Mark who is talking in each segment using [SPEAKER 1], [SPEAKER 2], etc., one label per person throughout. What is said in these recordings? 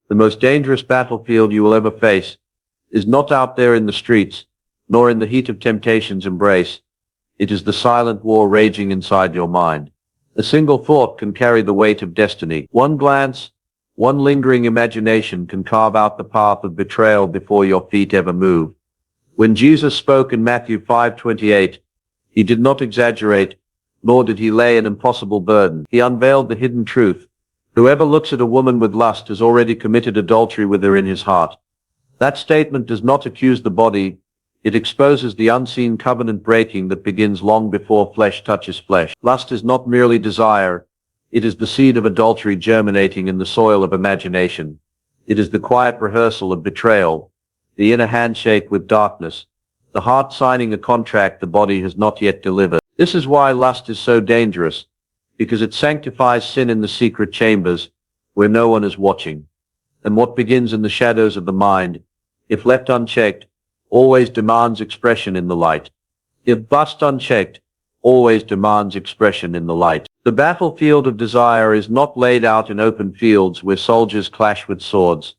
[SPEAKER 1] The most dangerous battlefield you will ever face is not out there in the streets, nor in the heat of temptation's embrace. It is the silent war raging inside your mind. A single thought can carry the weight of destiny. One glance, one lingering imagination can carve out the path of betrayal before your feet ever move. When Jesus spoke in Matthew 5:28, he did not exaggerate, nor did he lay an impossible burden. He unveiled the hidden truth. Whoever looks at a woman with lust has already committed adultery with her in his heart. That statement does not accuse the body. It exposes the unseen covenant breaking that begins long before flesh touches flesh. Lust is not merely desire. It is the seed of adultery germinating in the soil of imagination. It is the quiet rehearsal of betrayal, the inner handshake with darkness, the heart signing a contract the body has not yet delivered. This is why lust is so dangerous, because it sanctifies sin in the secret chambers, where no one is watching. And what begins in the shadows of the mind, if left unchecked, always demands expression in the light. If left unchecked, always demands expression in the light. The battlefield of desire is not laid out in open fields where soldiers clash with swords.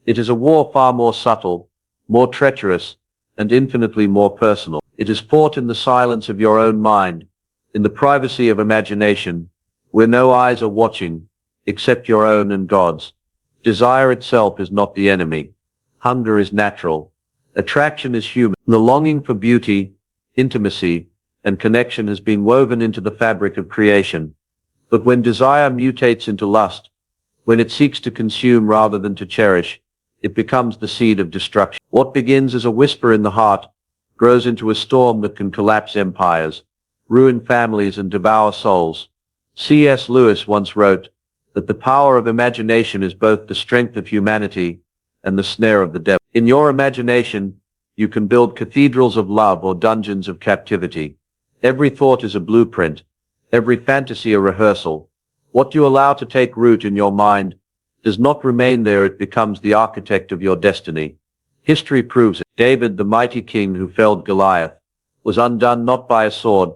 [SPEAKER 1] It is a war far more subtle, more treacherous, and infinitely more personal. It is fought in the silence of your own mind, in the privacy of imagination, where no eyes are watching, except your own and God's. Desire itself is not the enemy. Hunger is natural. Attraction is human. The longing for beauty, intimacy, and connection has been woven into the fabric of creation. But when desire mutates into lust, when it seeks to consume rather than to cherish, it becomes the seed of destruction. What begins as a whisper in the heart grows into a storm that can collapse empires, ruin families, and devour souls. C.S.LEWIS once wrote that the power of imagination is both the strength of humanity and the snare of the devil. In your imagination, you can build cathedrals of love or dungeons of captivity. Every thought is a blueprint, every fantasy a rehearsal. What you allow to take root in your mind does not remain there, it becomes the architect of your destiny. History proves it. David, the mighty king who felled Goliath, was undone not by a sword,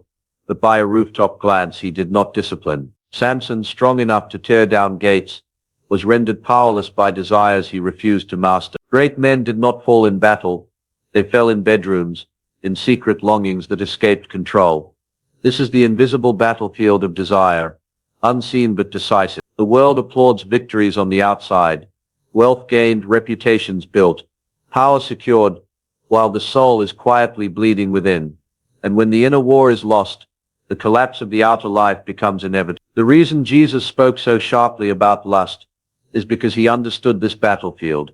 [SPEAKER 1] but by a rooftop glance he did not discipline. Samson, strong enough to tear down gates, was rendered powerless by desires he refused to master. Great men did not fall in battle, they fell in bedrooms, in secret longings that escaped control. This is the invisible battlefield of desire, unseen but decisive. The world applauds victories on the outside, wealth gained, reputations built, power secured, while the soul is quietly bleeding within. And when the inner war is lost, the collapse of the outer life becomes inevitable. The reason Jesus spoke so sharply about lust is because he understood this battlefield.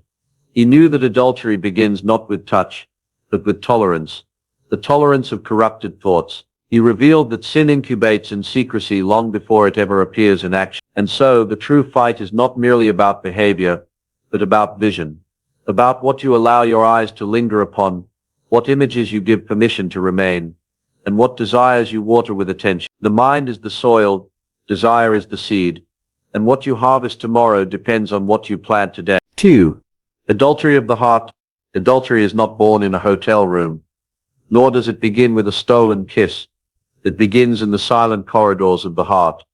[SPEAKER 1] He knew that adultery begins not with touch, but with tolerance, the tolerance of corrupted thoughts. He revealed that sin incubates in secrecy long before it ever appears in action. And so the true fight is not merely about behavior, but about vision, about what you allow your eyes to linger upon, what images you give permission to remain, and what desires you water with attention. The mind is the soil, desire is the seed, and what you harvest tomorrow depends on what you plant today. 2. Adultery of the heart. Adultery is not born in a hotel room, nor does it begin with a stolen kiss. It begins in the silent corridors of the heart,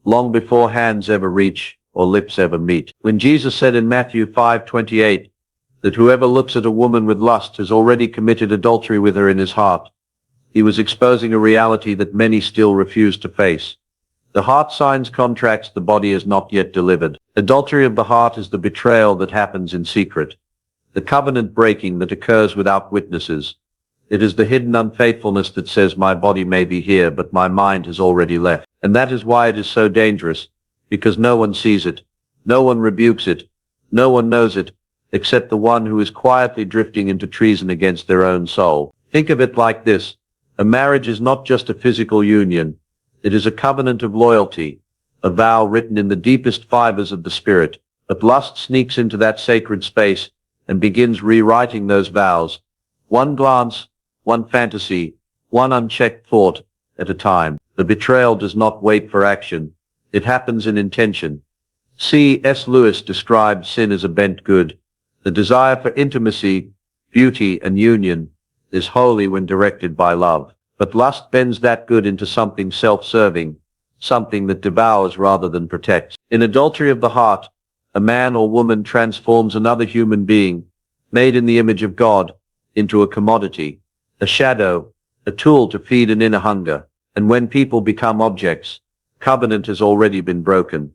[SPEAKER 1] long before hands ever reach or lips ever meet. When Jesus said in Matthew 5:28 that whoever looks at a woman with lust has already committed adultery with her in his heart, he was exposing a reality that many still refuse to face. The heart signs contracts the body has not yet delivered. Adultery of the heart is the betrayal that happens in secret, the covenant breaking that occurs without witnesses. It is the hidden unfaithfulness that says my body may be here, but my mind has already left. And that is why it is so dangerous, because no one sees it, no one rebukes it, no one knows it, except the one who is quietly drifting into treason against their own soul. Think of it like this. A marriage is not just a physical union. It is a covenant of loyalty, a vow written in the deepest fibers of the spirit. But lust sneaks into that sacred space and begins rewriting those vows. One glance, one fantasy, one unchecked thought at a time. The betrayal does not wait for action. It happens in intention. C.S.LEWIS described sin as a bent good. The desire for intimacy, beauty, and union is holy when directed by love. But lust bends that good into something self-serving, something that devours rather than protects. In adultery of the heart, A man or woman transforms another human being, made in the image of God, into a commodity, a shadow, a tool to feed an inner hunger. And when people become objects, covenant has already been broken.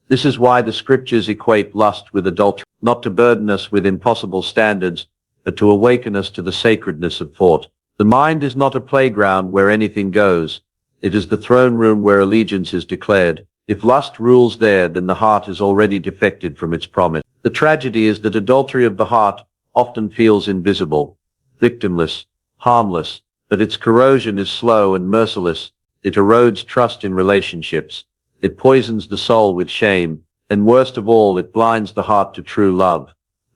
[SPEAKER 1] This is why the scriptures equate lust with adultery, not to burden us with impossible standards, but to awaken us to the sacredness of thought. The mind is not a playground where anything goes. It is the throne room where allegiance is declared. If lust rules there, then the heart has already defected from its promise. The tragedy is that adultery of the heart often feels invisible, victimless, harmless, but its corrosion is slow and merciless. It erodes trust in relationships. It poisons the soul with shame, and worst of all, it blinds the heart to true love,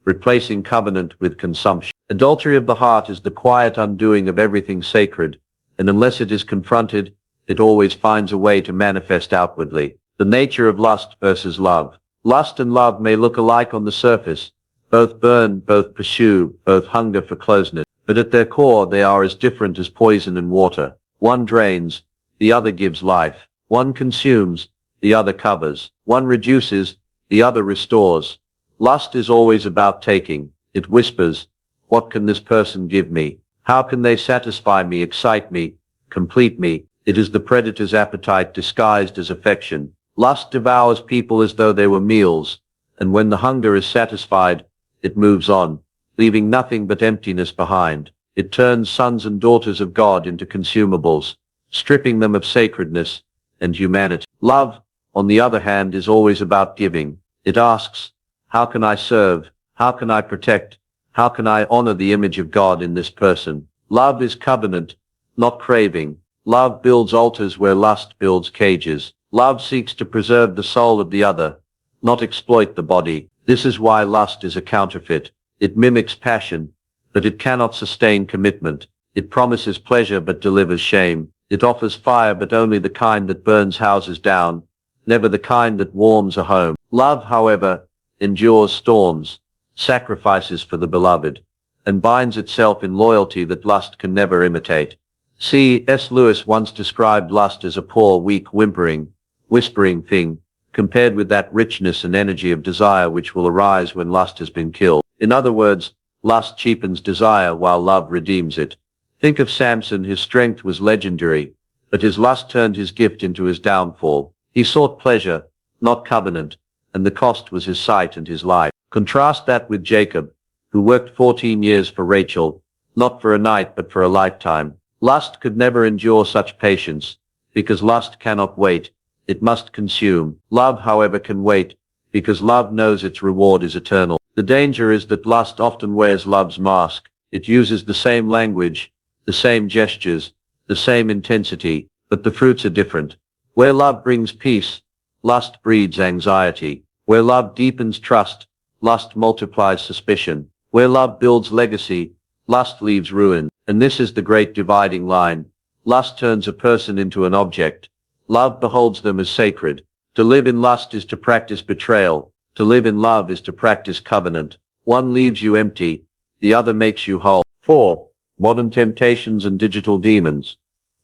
[SPEAKER 1] replacing covenant with consumption. Adultery of the heart is the quiet undoing of everything sacred, and unless it is confronted, it always finds a way to manifest outwardly. The nature of lust versus love. Lust and love may look alike on the surface. Both burn, both pursue, both hunger for closeness. But at their core, they are as different as poison and water. One drains, the other gives life. One consumes, the other covers. One reduces, the other restores. Lust is always about taking. It whispers, what can this person give me? How can they satisfy me, excite me, complete me? It is the predator's appetite disguised as affection. Lust devours people as though they were meals, and when the hunger is satisfied, it moves on, leaving nothing but emptiness behind. It turns sons and daughters of God into consumables, stripping them of sacredness and humanity. Love, on the other hand, is always about giving. It asks, how can I serve? How can I protect? How can I honor the image of God in this person? Love is covenant, not craving. Love builds altars where lust builds cages. Love seeks to preserve the soul of the other, not exploit the body. This is why lust is a counterfeit. It mimics passion, but it cannot sustain commitment. It promises pleasure but delivers shame. It offers fire but only the kind that burns houses down, never the kind that warms a home. Love, however, endures storms, sacrifices for the beloved, and binds itself in loyalty that lust can never imitate. C.S.LEWIS once described lust as a poor, weak, whispering thing, compared with that richness and energy of desire which will arise when lust has been killed. In other words, lust cheapens desire while love redeems it. Think of Samson. His strength was legendary, but his lust turned his gift into his downfall. He sought pleasure, not covenant, and the cost was his sight and his life. Contrast that with Jacob, who worked 14 years for Rachel, not for a night but for a lifetime. Lust could never endure such patience, because lust cannot wait. It must consume. Love, however, can wait, because love knows its reward is eternal. The danger is that lust often wears love's mask. It uses the same language, the same gestures, the same intensity, but the fruits are different. Where love brings peace, lust breeds anxiety. Where love deepens trust, lust multiplies suspicion. Where love builds legacy, lust leaves ruin. And this is the great dividing line. Lust turns a person into an object. Love beholds them as sacred. To live in lust is to practice betrayal. To live in love is to practice covenant. One leaves you empty, the other makes you whole. 4. Modern temptations and digital demons.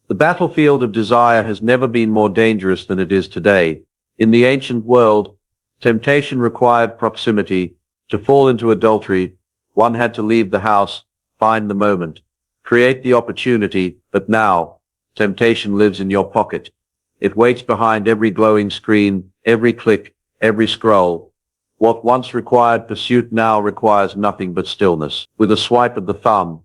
[SPEAKER 1] The battlefield of desire has never been more dangerous than it is today. In the ancient world, temptation required proximity. To fall into adultery, one had to leave the house, find the moment, create the opportunity, but now, temptation lives in your pocket. It waits behind every glowing screen, every click, every scroll. What once required pursuit now requires nothing but stillness. With a swipe of the thumb,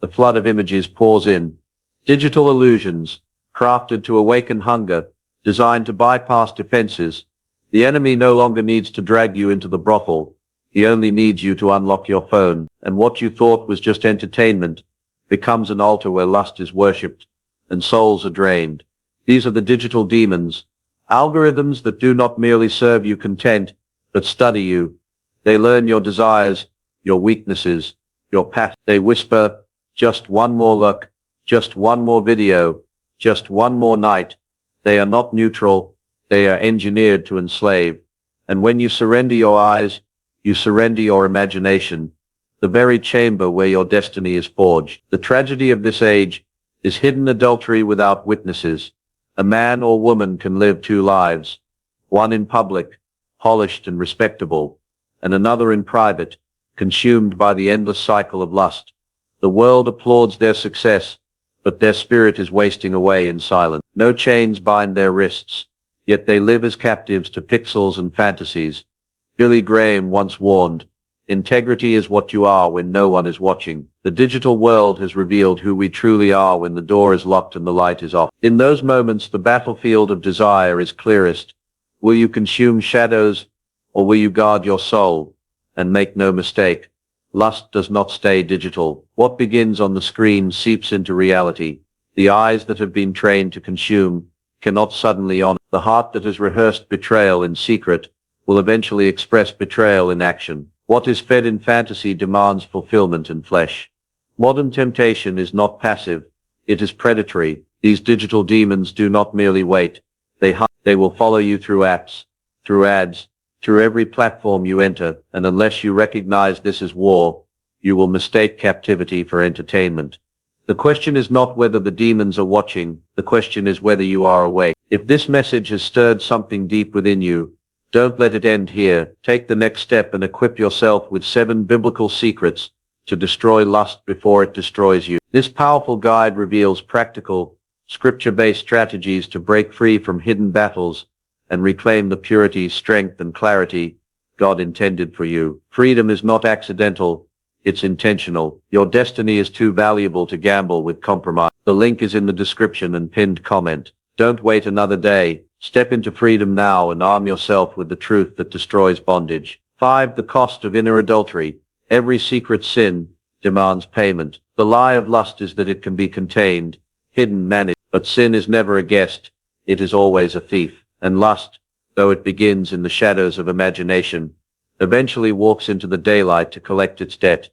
[SPEAKER 1] the flood of images pours in. Digital illusions, crafted to awaken hunger, designed to bypass defenses. The enemy no longer needs to drag you into the brothel. He only needs you to unlock your phone, and what you thought was just entertainment becomes an altar where lust is worshipped and souls are drained. These are the digital demons, algorithms that do not merely serve you content, but study you. They learn your desires, your weaknesses, your past. They whisper, just one more look, just one more video, just one more night. They are not neutral, they are engineered to enslave. And when you surrender your eyes, you surrender your imagination, the very chamber where your destiny is forged. The tragedy of this age is hidden adultery without witnesses. A man or woman can live two lives, one in public, polished and respectable, and another in private, consumed by the endless cycle of lust. The world applauds their success, but their spirit is wasting away in silence. No chains bind their wrists, yet they live as captives to pixels and fantasies. Billy Graham once warned, "Integrity is what you are when no one is watching." The digital world has revealed who we truly are when the door is locked and the light is off. In those moments, the battlefield of desire is clearest. Will you consume shadows, or will you guard your soul? And make no mistake, lust does not stay digital. What begins on the screen seeps into reality. The eyes that have been trained to consume cannot suddenly honor. The heart that has rehearsed betrayal in secret will eventually express betrayal in action. What is fed in fantasy demands fulfillment in flesh. Modern temptation is not passive, it is predatory. These digital demons do not merely wait. They will follow you through apps, through ads, through every platform you enter, and unless you recognize this as war, you will mistake captivity for entertainment. The question is not whether the demons are watching, the question is whether you are awake. If this message has stirred something deep within you, don't let it end here. Take the next step and equip yourself with 7 biblical secrets to destroy lust before it destroys you. This powerful guide reveals practical, scripture-based strategies to break free from hidden battles and reclaim the purity, strength, and clarity God intended for you. Freedom is not accidental, it's intentional. Your destiny is too valuable to gamble with compromise. The link is in the description and pinned comment. Don't wait another day. Step into freedom now and arm yourself with the truth that destroys bondage. 5. The cost of inner adultery. Every secret sin demands payment. The lie of lust is that it can be contained, hidden, managed. But sin is never a guest. It is always a thief. And lust, though it begins in the shadows of imagination, eventually walks into the daylight to collect its debt.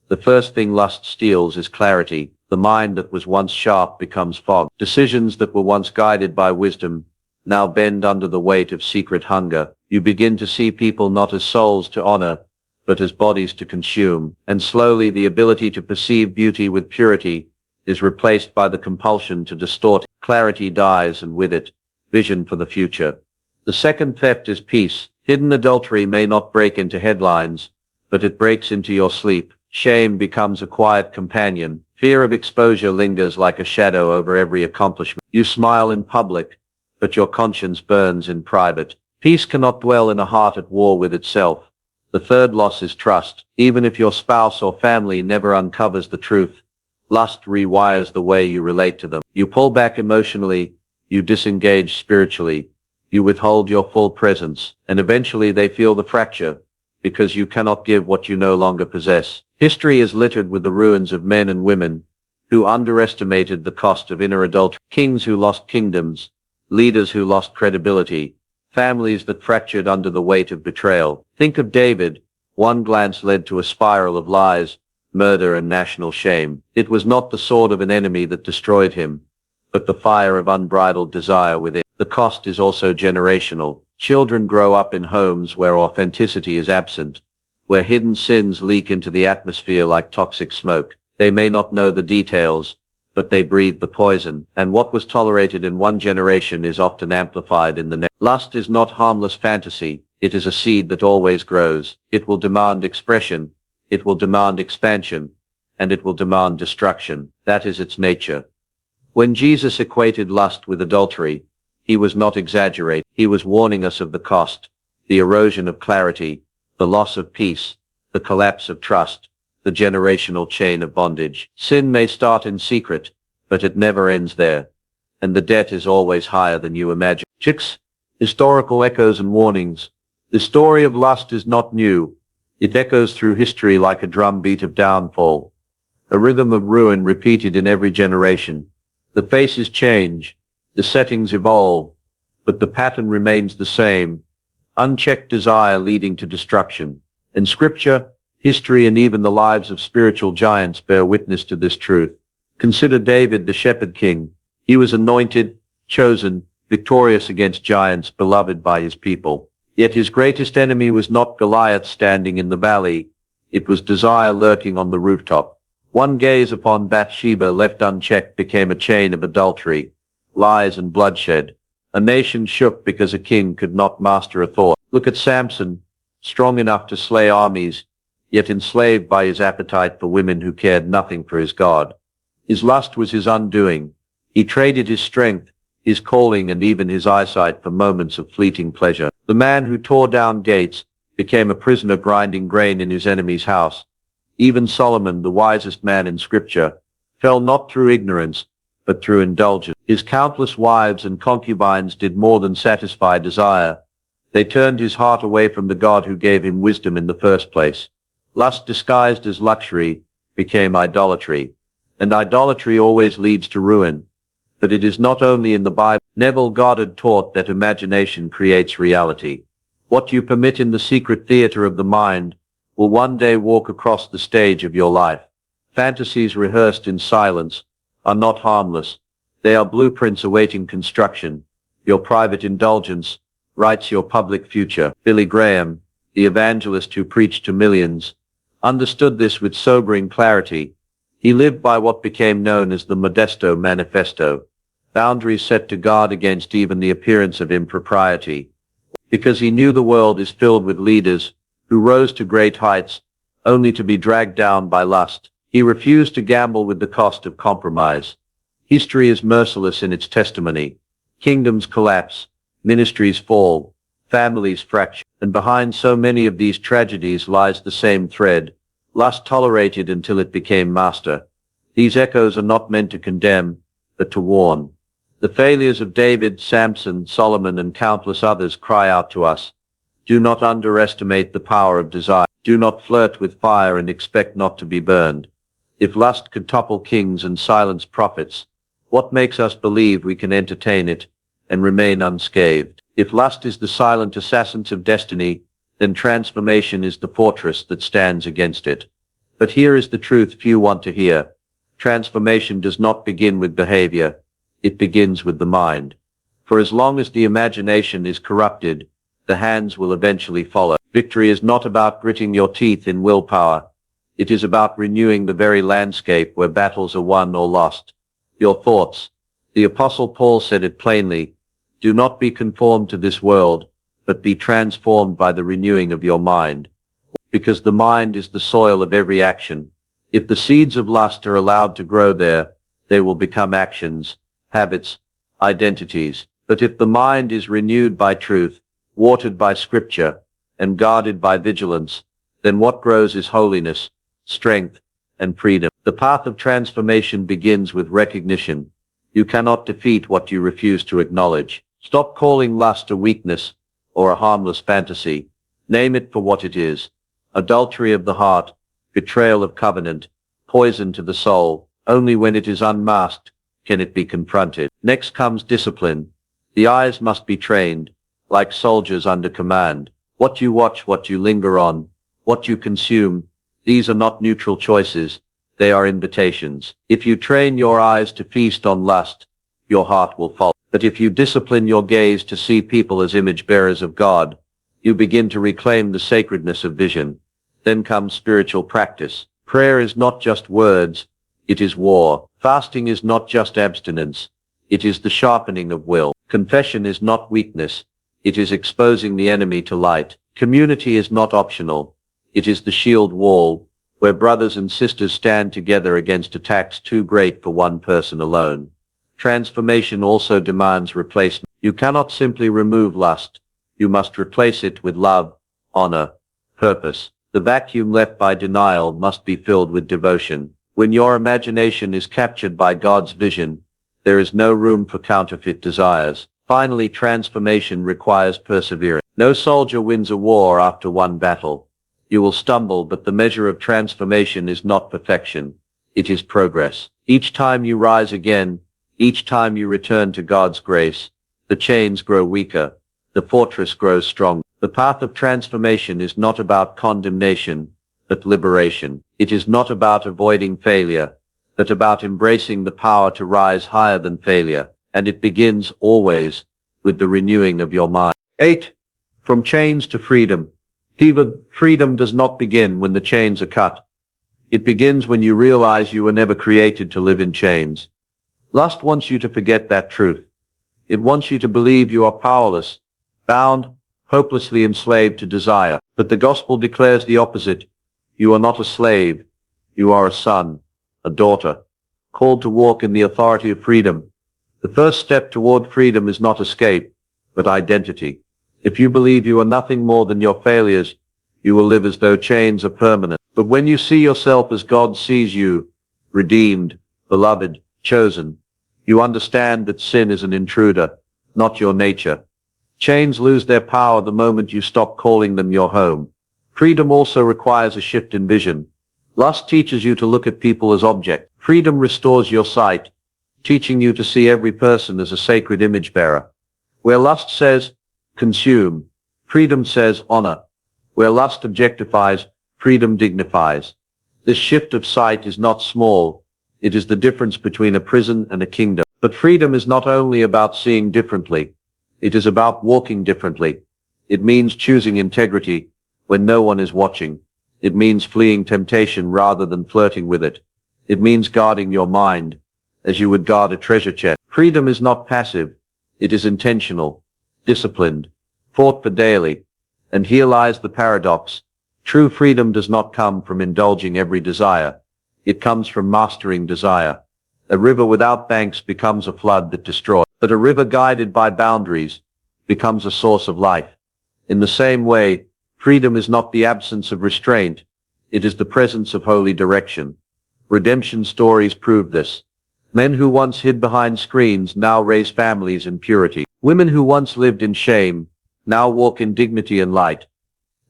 [SPEAKER 1] The first thing lust steals is clarity. The mind that was once sharp becomes fog. Decisions that were once guided by wisdom now bend under the weight of secret hunger. You begin to see people not as souls to honor, but as bodies to consume. And slowly the ability to perceive beauty with purity is replaced by the compulsion to distort. Clarity dies, and with it, vision for the future. The second theft is peace. Hidden adultery may not break into headlines, but it breaks into your sleep. Shame becomes a quiet companion. Fear of exposure lingers like a shadow over every accomplishment. You smile in public, but your conscience burns in private. Peace cannot dwell in a heart at war with itself. The third loss is trust. Even if your spouse or family never uncovers the truth, lust rewires the way you relate to them. You pull back emotionally, you disengage spiritually, you withhold your full presence, and eventually they feel the fracture, because you cannot give what you no longer possess. History is littered with the ruins of men and women who underestimated the cost of inner adultery. Kings who lost kingdoms, leaders who lost credibility, families that fractured under the weight of betrayal. Think of David. One glance led to a spiral of lies, murder, and national shame. It was not the sword of an enemy that destroyed him, but the fire of unbridled desire within. The cost is also generational. Children grow up in homes where authenticity is absent, where hidden sins leak into the atmosphere like toxic smoke. They may not know the details, but they breathe the poison, and what was tolerated in one generation is often amplified in the next. Lust is not harmless fantasy. It is a seed that always grows. It will demand expression, it will demand expansion, and it will demand destruction. That is its nature. When Jesus equated lust with adultery, he was not exaggerating. He was warning us of the cost, the erosion of clarity, the loss of peace, the collapse of trust, the generational chain of bondage. Sin may start in secret, but it never ends there, and the debt is always higher than you imagine. Chicks, historical echoes and warnings. The story of lust is not new. It echoes through history like a drumbeat of downfall, a rhythm of ruin repeated in every generation. The faces change, the settings evolve, but the pattern remains the same: unchecked desire leading to destruction. In Scripture, history, and even the lives of spiritual giants bear witness to this truth. Consider David, the shepherd king. He was anointed, chosen, victorious against giants, beloved by his people. Yet his greatest enemy was not Goliath standing in the valley. It was desire lurking on the rooftop. One gaze upon Bathsheba left unchecked became a chain of adultery, lies, and bloodshed. A nation shook because a king could not master a thought. Look at Samson, strong enough to slay armies, yet enslaved by his appetite for women who cared nothing for his God. His lust was his undoing. He traded his strength, his calling, and even his eyesight for moments of fleeting pleasure. The man who tore down gates became a prisoner grinding grain in his enemy's house. Even Solomon, the wisest man in Scripture, fell not through ignorance, but through indulgence. His countless wives and concubines did more than satisfy desire. They turned his heart away from the God who gave him wisdom in the first place. Lust disguised as luxury became idolatry, and idolatry always leads to ruin. But it is not only in the Bible. Neville Goddard taught that imagination creates reality. What you permit in the secret theater of the mind will one day walk across the stage of your life. Fantasies rehearsed in silence are not harmless. They are blueprints awaiting construction. Your private indulgence writes your public future. Billy Graham, the evangelist who preached to millions, understood this with sobering clarity. He lived by what became known as the Modesto Manifesto, boundaries set to guard against even the appearance of impropriety. Because he knew the world is filled with leaders who rose to great heights only to be dragged down by lust. He refused to gamble with the cost of compromise. History is merciless in its testimony. Kingdoms collapse, ministries fall, families fracture, and behind so many of these tragedies lies the same thread. Lust tolerated until it became master. These echoes are not meant to condemn, but to warn. The failures of David, Samson, Solomon, and countless others cry out to us. Do not underestimate the power of desire. Do not flirt with fire and expect not to be burned. If lust could topple kings and silence prophets, what makes us believe we can entertain it and remain unscathed? If lust is the silent assassin of destiny, then transformation is the fortress that stands against it. But here is the truth few want to hear. Transformation does not begin with behavior. It begins with the mind. For as long as the imagination is corrupted, the hands will eventually follow. Victory is not about gritting your teeth in willpower. It is about renewing the very landscape where battles are won or lost. Your thoughts. The Apostle Paul said it plainly. Do not be conformed to this world, but be transformed by the renewing of your mind. Because the mind is the soil of every action. If the seeds of lust are allowed to grow there, they will become actions, habits, identities. But if the mind is renewed by truth, watered by Scripture, and guarded by vigilance, then what grows is holiness, strength, and freedom. The path of transformation begins with recognition. You cannot defeat what you refuse to acknowledge. Stop calling lust a weakness or a harmless fantasy. Name it for what it is. Adultery of the heart, betrayal of covenant, poison to the soul. Only when it is unmasked can it be confronted. Next comes discipline. The eyes must be trained, like soldiers under command. What you watch, what you linger on, what you consume, these are not neutral choices. They are invitations. If you train your eyes to feast on lust, your heart will follow. But if you discipline your gaze to see people as image bearers of God, you begin to reclaim the sacredness of vision. Then comes spiritual practice. Prayer is not just words, it is war. Fasting is not just abstinence, it is the sharpening of will. Confession is not weakness, it is exposing the enemy to light. Community is not optional, it is the shield wall, where brothers and sisters stand together against attacks too great for one person alone. Transformation also demands replacement. You cannot simply remove lust. You must replace it with love, honor, purpose. The vacuum left by denial must be filled with devotion. When your imagination is captured by God's vision, there is no room for counterfeit desires. Finally, transformation requires perseverance. No soldier wins a war after one battle. You will stumble, but the measure of transformation is not perfection. It is progress. Each time you rise again, each time you return to God's grace, the chains grow weaker, the fortress grows stronger. The path of transformation is not about condemnation, but liberation. It is not about avoiding failure, but about embracing the power to rise higher than failure. And it begins, always, with the renewing of your mind. 8. From chains to freedom. Freedom does not begin when the chains are cut. It begins when you realize you were never created to live in chains. Lust wants you to forget that truth. It wants you to believe you are powerless, bound, hopelessly enslaved to desire. But the gospel declares the opposite. You are not a slave. You are a son, a daughter, called to walk in the authority of freedom. The first step toward freedom is not escape, but identity. If you believe you are nothing more than your failures, you will live as though chains are permanent. But when you see yourself as God sees you, redeemed, beloved, chosen, you understand that sin is an intruder, not your nature. Chains lose their power the moment you stop calling them your home. Freedom also requires a shift in vision. Lust teaches you to look at people as objects. Freedom restores your sight, teaching you to see every person as a sacred image bearer. Where lust says, consume, freedom says, honor. Where lust objectifies, freedom dignifies. This shift of sight is not small. It is the difference between a prison and a kingdom. But freedom is not only about seeing differently. It is about walking differently. It means choosing integrity when no one is watching. It means fleeing temptation rather than flirting with it. It means guarding your mind as you would guard a treasure chest. Freedom is not passive. It is intentional, disciplined, fought for daily. And here lies the paradox. True freedom does not come from indulging every desire. It comes from mastering desire. A river without banks becomes a flood that destroys, but a river guided by boundaries becomes a source of life. In the same way, freedom is not the absence of restraint. It is the presence of holy direction. Redemption stories prove this. Men who once hid behind screens now raise families in purity. Women who once lived in shame now walk in dignity and light.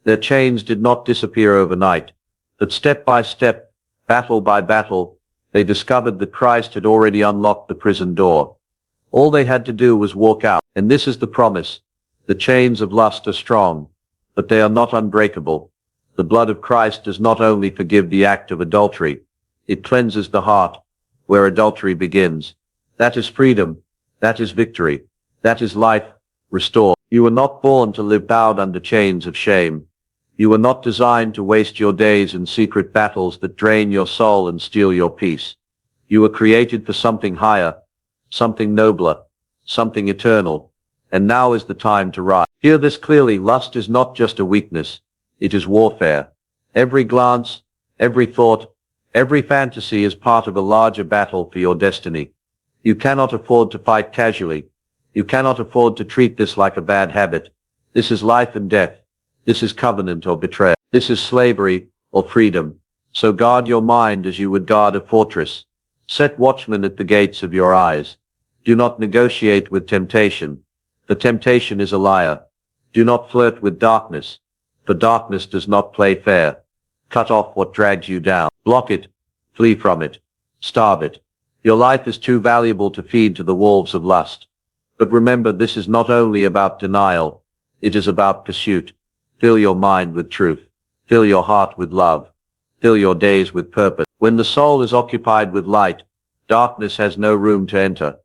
[SPEAKER 1] Their chains did not disappear overnight, but step by step, battle by battle, they discovered that Christ had already unlocked the prison door. All they had to do was walk out. And this is the promise. The chains of lust are strong, but they are not unbreakable. The blood of Christ does not only forgive the act of adultery, it cleanses the heart, where adultery begins. That is freedom. That is victory. That is life restored. You were not born to live bowed under chains of shame. You were not designed to waste your days in secret battles that drain your soul and steal your peace. You were created for something higher, something nobler, something eternal. And now is the time to rise. Hear this clearly. Lust is not just a weakness. It is warfare. Every glance, every thought, every fantasy is part of a larger battle for your destiny. You cannot afford to fight casually. You cannot afford to treat this like a bad habit. This is life and death. This is covenant or betrayal. This is slavery or freedom. So guard your mind as you would guard a fortress. Set watchmen at the gates of your eyes. Do not negotiate with temptation, for temptation is a liar. Do not flirt with darkness, for darkness does not play fair. Cut off what drags you down. Block it. Flee from it. Starve it. Your life is too valuable to feed to the wolves of lust. But remember, this is not only about denial. It is about pursuit. Fill your mind with truth. Fill your heart with love. Fill your days with purpose. When the soul is occupied with light, darkness has no room to enter.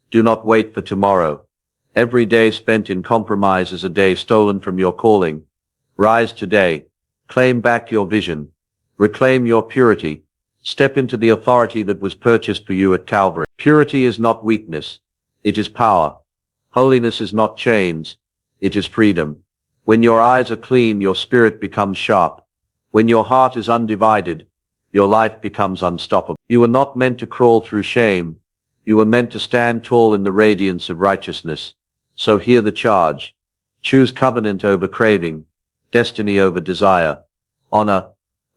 [SPEAKER 1] Do not wait for tomorrow. Every day spent in compromise is a day stolen from your calling. Rise today. Claim back your vision. Reclaim your purity. Step into the authority that was purchased for you at Calvary. Purity is not weakness. It is power. Holiness is not chains. It is freedom. When your eyes are clean, your spirit becomes sharp. When your heart is undivided, your life becomes unstoppable. You were not meant to crawl through shame. You were meant to stand tall in the radiance of righteousness. So hear the charge. Choose covenant over craving, destiny over desire, honor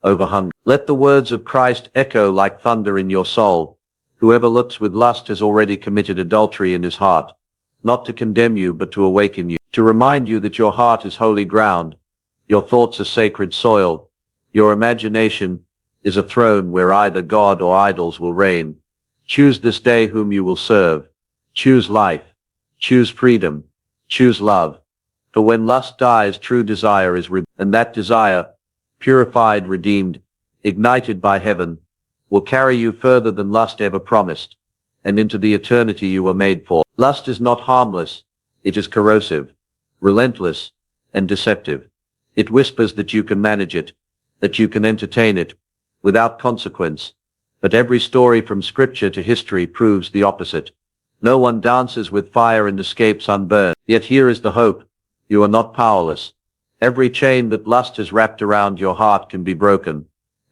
[SPEAKER 1] over hunger. Let the words of Christ echo like thunder in your soul. Whoever looks with lust has already committed adultery in his heart, not to condemn you but to awaken you, to remind you that your heart is holy ground, your thoughts are sacred soil, your imagination is a throne where either God or idols will reign. Choose this day whom you will serve. Choose life. Choose freedom. Choose love. For when lust dies, true desire is reborn, and that desire, purified, redeemed, ignited by heaven, will carry you further than lust ever promised, and into the eternity you were made for. Lust is not harmless. It is corrosive, relentless, and deceptive. It whispers that you can manage it, that you can entertain it, without consequence. But every story from scripture to history proves the opposite. No one dances with fire and escapes unburned. Yet here is the hope. You are not powerless. Every chain that lust has wrapped around your heart can be broken.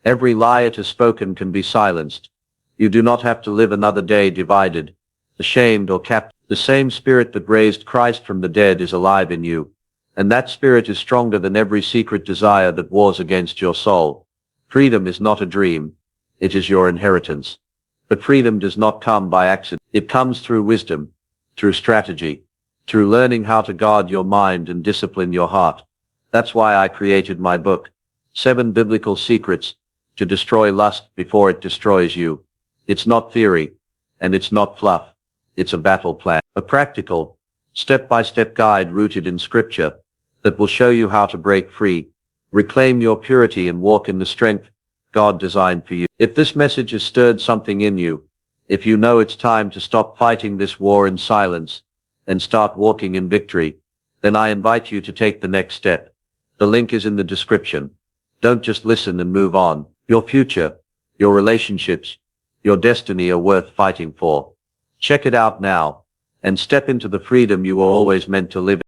[SPEAKER 1] Every lie it has spoken can be silenced. You do not have to live another day divided, ashamed or captive. The same spirit that raised Christ from the dead is alive in you, and that spirit is stronger than every secret desire that wars against your soul. Freedom is not a dream. It is your inheritance. But freedom does not come by accident. It comes through wisdom, through strategy, through learning how to guard your mind and discipline your heart. That's why I created my book, 7 Biblical Secrets to Destroy Lust Before It Destroys You. It's not theory, and it's not fluff. It's a battle plan, a practical, step-by-step guide rooted in Scripture that will show you how to break free, reclaim your purity, and walk in the strength God designed for you. If this message has stirred something in you, if you know it's time to stop fighting this war in silence and start walking in victory, then I invite you to take the next step. The link is in the description. Don't just listen and move on. Your future, your relationships, your destiny are worth fighting for. Check it out now and step into the freedom you were always meant to live in.